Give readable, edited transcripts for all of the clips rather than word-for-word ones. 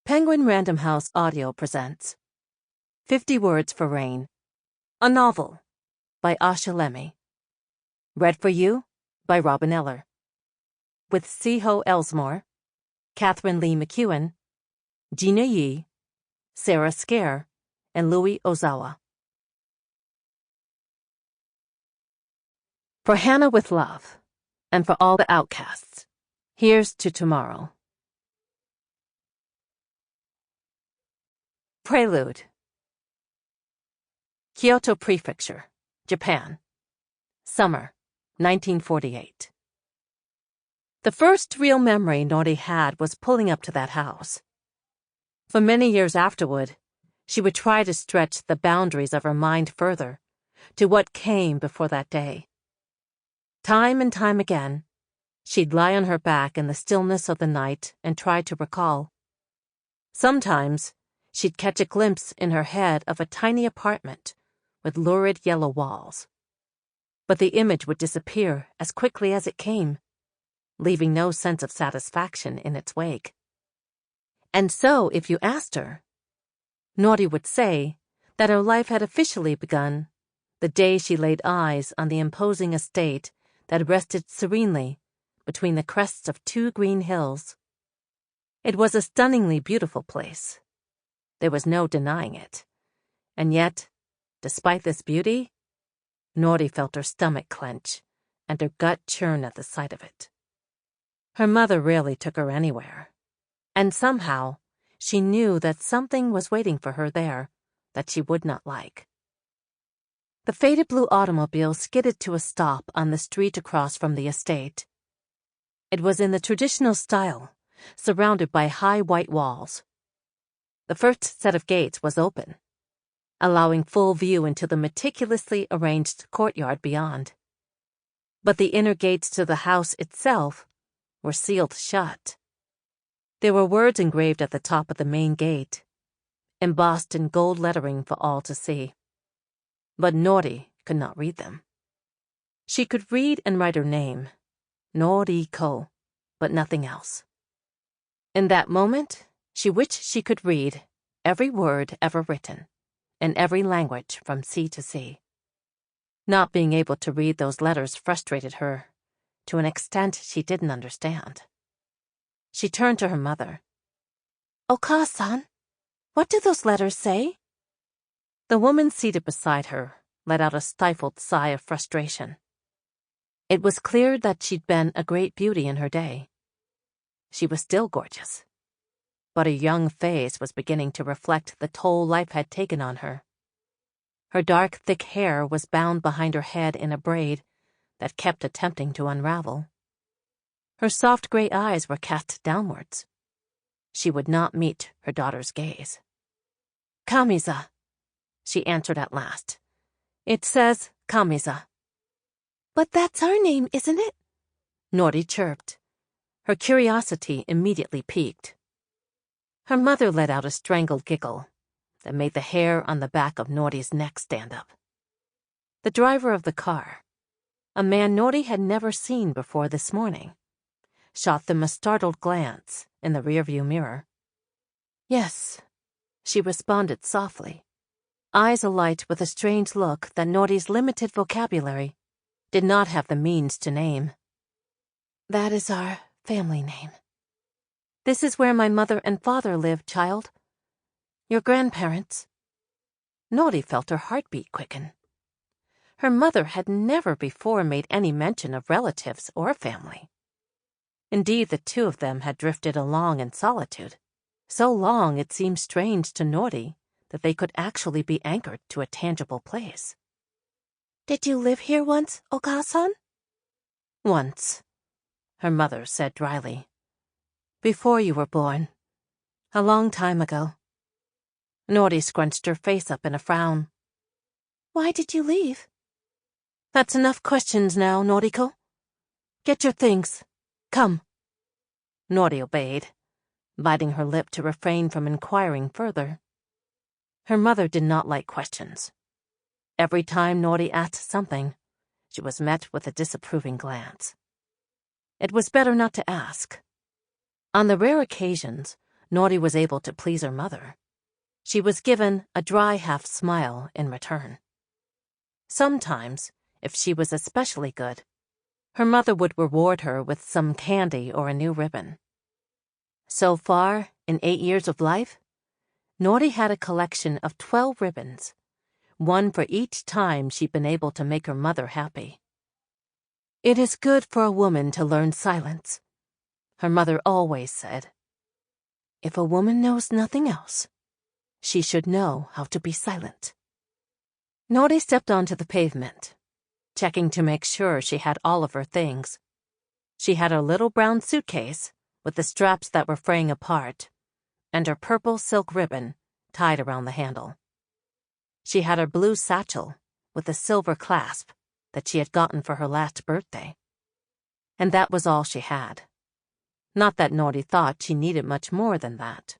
Penguin Random House Audio presents 50 Words for Rain, a novel by Asha Lemmie. Read for you by Robin Eller. With Siho Ellsmore, Katharine Mcewan, Jeena, Sarah Skaer, and Louis Ozawa. For Hannah with love, and for all the outcasts, here's to tomorrow. Prelude. Kyoto Prefecture, Japan. Summer, 1948. The first real memory Nori had was pulling up to that house. For many years afterward, she would try to stretch the boundaries of her mind further, to what came before that day. Time and time again, she'd lie on her back in the stillness of the night and try to recall. Sometimes, she'd catch a glimpse in her head of a tiny apartment with lurid yellow walls. But the image would disappear as quickly as it came, leaving no sense of satisfaction in its wake. And so, if you asked her, Nori would say that her life had officially begun the day she laid eyes on the imposing estate that rested serenely between the crests of two green hills. It was a stunningly beautiful place. There was no denying it. And yet, despite this beauty, Nori felt her stomach clench and her gut churn at the sight of it. Her mother rarely took her anywhere, and somehow she knew that something was waiting for her there that she would not like. The faded blue automobile skidded to a stop on the street across from the estate. It was in the traditional style, surrounded by high white walls. The first set of gates was open, allowing full view into the meticulously arranged courtyard beyond. But the inner gates to the house itself were sealed shut. There were words engraved at the top of the main gate, embossed in gold lettering for all to see. But Nori could not read them. She could read and write her name, Noriko, but nothing else. In that moment, she wished she could read every word ever written, in every language from sea to sea. Not being able to read those letters frustrated her, to an extent she didn't understand. She turned to her mother. "Oka-san, what do those letters say?" The woman seated beside her let out a stifled sigh of frustration. It was clear that she'd been a great beauty in her day. She was still gorgeous, but her young face was beginning to reflect the toll life had taken on her. Her dark, thick hair was bound behind her head in a braid that kept attempting to unravel. Her soft gray eyes were cast downwards. She would not meet her daughter's gaze. "Kamiza," she answered at last. "It says Kamiza." "But that's our name, isn't it?" Nori chirped. Her curiosity immediately piqued. Her mother let out a strangled giggle that made the hair on the back of Nori's neck stand up. The driver of the car, a man Nori had never seen before this morning, shot them a startled glance in the rearview mirror. "Yes," she responded softly, eyes alight with a strange look that Nori's limited vocabulary did not have the means to name. "That is our family name. This is where my mother and father lived, child. Your grandparents." Nori felt her heartbeat quicken. Her mother had never before made any mention of relatives or family. Indeed, the two of them had drifted along in solitude. So long it seemed strange to Nori that they could actually be anchored to a tangible place. "Did you live here once, Oka-san?" "Once," her mother said dryly. "Before you were born. A long time ago." Nori scrunched her face up in a frown. "Why did you leave?" "That's enough questions now, Noriko. Get your things. Come." Nori obeyed, biting her lip to refrain from inquiring further. Her mother did not like questions. Every time Nori asked something, she was met with a disapproving glance. It was better not to ask. On the rare occasions Nori was able to please her mother. She was given a dry half-smile in return. Sometimes, if she was especially good, her mother would reward her with some candy or a new ribbon. So far, in 8 years of life, Nori had a collection of 12 ribbons, one for each time she'd been able to make her mother happy. It is good for a woman to learn silence, her mother always said. If a woman knows nothing else, she should know how to be silent. Nori stepped onto the pavement, checking to make sure she had all of her things. She had her little brown suitcase with the straps that were fraying apart, and her purple silk ribbon tied around the handle. She had her blue satchel with a silver clasp that she had gotten for her last birthday. And that was all she had. Not that Nori thought she needed much more than that.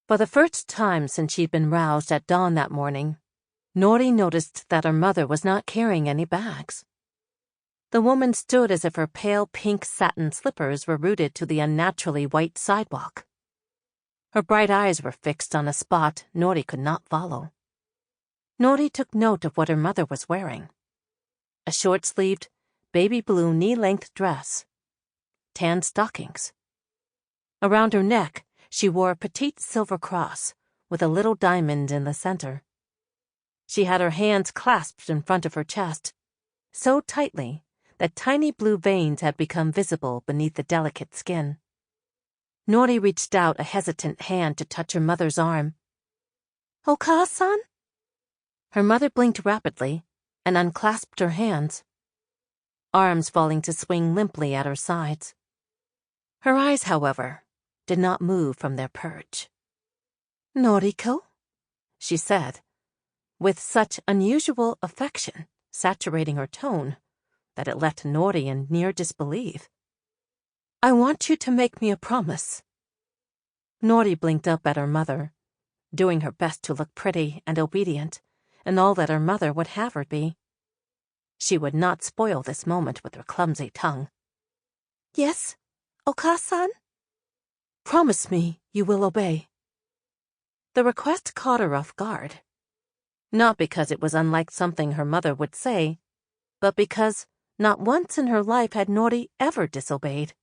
For the first time since she'd been roused at dawn that morning, Nori noticed that her mother was not carrying any bags. The woman stood as if her pale pink satin slippers were rooted to the unnaturally white sidewalk. Her bright eyes were fixed on a spot Nori could not follow. Nori took note of what her mother was wearing. A short-sleeved, baby blue knee-length dress, tan stockings. Around her neck, she wore a petite silver cross with a little diamond in the center. She had her hands clasped in front of her chest, so tightly that tiny blue veins had become visible beneath the delicate skin. Nori reached out a hesitant hand to touch her mother's arm. "Oka-san?" Her mother blinked rapidly and unclasped her hands, arms falling to swing limply at her sides. Her eyes, however, did not move from their perch. "Noriko?" she said, with such unusual affection saturating her tone that it left Nori in near disbelief. "I want you to make me a promise." Nori blinked up at her mother, doing her best to look pretty and obedient, and all that her mother would have her be. She would not spoil this moment with her clumsy tongue. "Yes, Oka-san?" "Promise me you will obey." The request caught her off guard. Not because it was unlike something her mother would say, but because not once in her life had Nori ever disobeyed.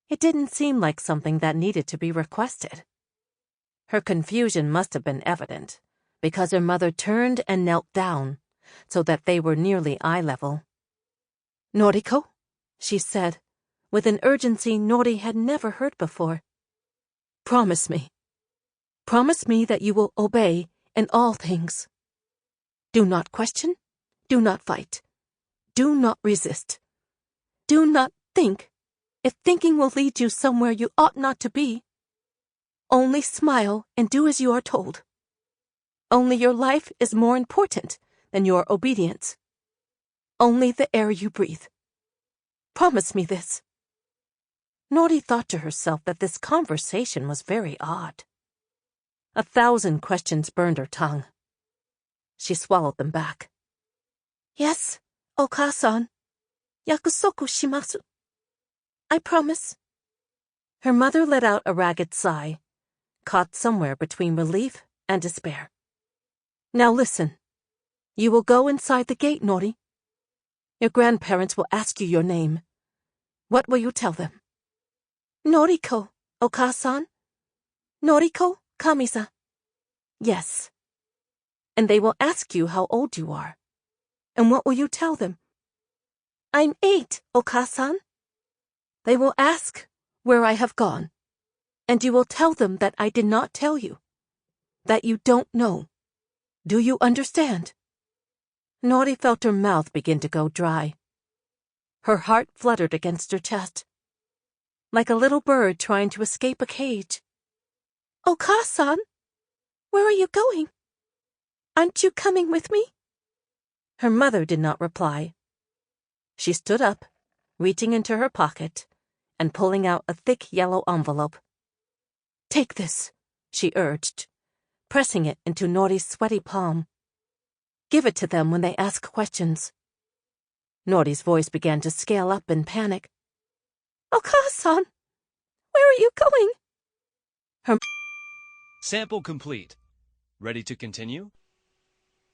It didn't seem like something that needed to be requested. Her confusion must have been evident, because her mother turned and knelt down, so that they were nearly eye level. "Noriko," she said, with an urgency Nori had never heard before. "Promise me. Promise me that you will obey in all things. Do not question. Do not fight. Do not resist. Do not think, if thinking will lead you somewhere you ought not to be. Only smile and do as you are told. Only your life is more important than your obedience. Only the air you breathe. Promise me this." Nori thought to herself that this conversation was very odd. 1,000 questions burned her tongue. She swallowed them back. "Yes, Oka-san. Yakusoku shimasu. I promise." Her mother let out a ragged sigh, caught somewhere between relief and despair. "Now listen. You will go inside the gate, Nori. Your grandparents will ask you your name. What will you tell them?" "Noriko, Oka-san. Noriko Kamiza." "Yes. And they will ask you how old you are. And what will you tell them?" "I'm 8, Oka-san." "They will ask where I have gone, and you will tell them that I did not tell you, that you don't know. Do you understand?" Nori felt her mouth begin to go dry. Her heart fluttered against her chest, like a little bird trying to escape a cage. "Oka-san, where are you going? Aren't you coming with me?" Her mother did not reply. She stood up, reaching into her pocket and pulling out a thick yellow envelope. "Take this," she urged, pressing it into Nori's sweaty palm. "Give it to them when they ask questions." Nori's voice began to scale up in panic. "Oka-san, where are you going?" Her... Sample complete. Ready to continue?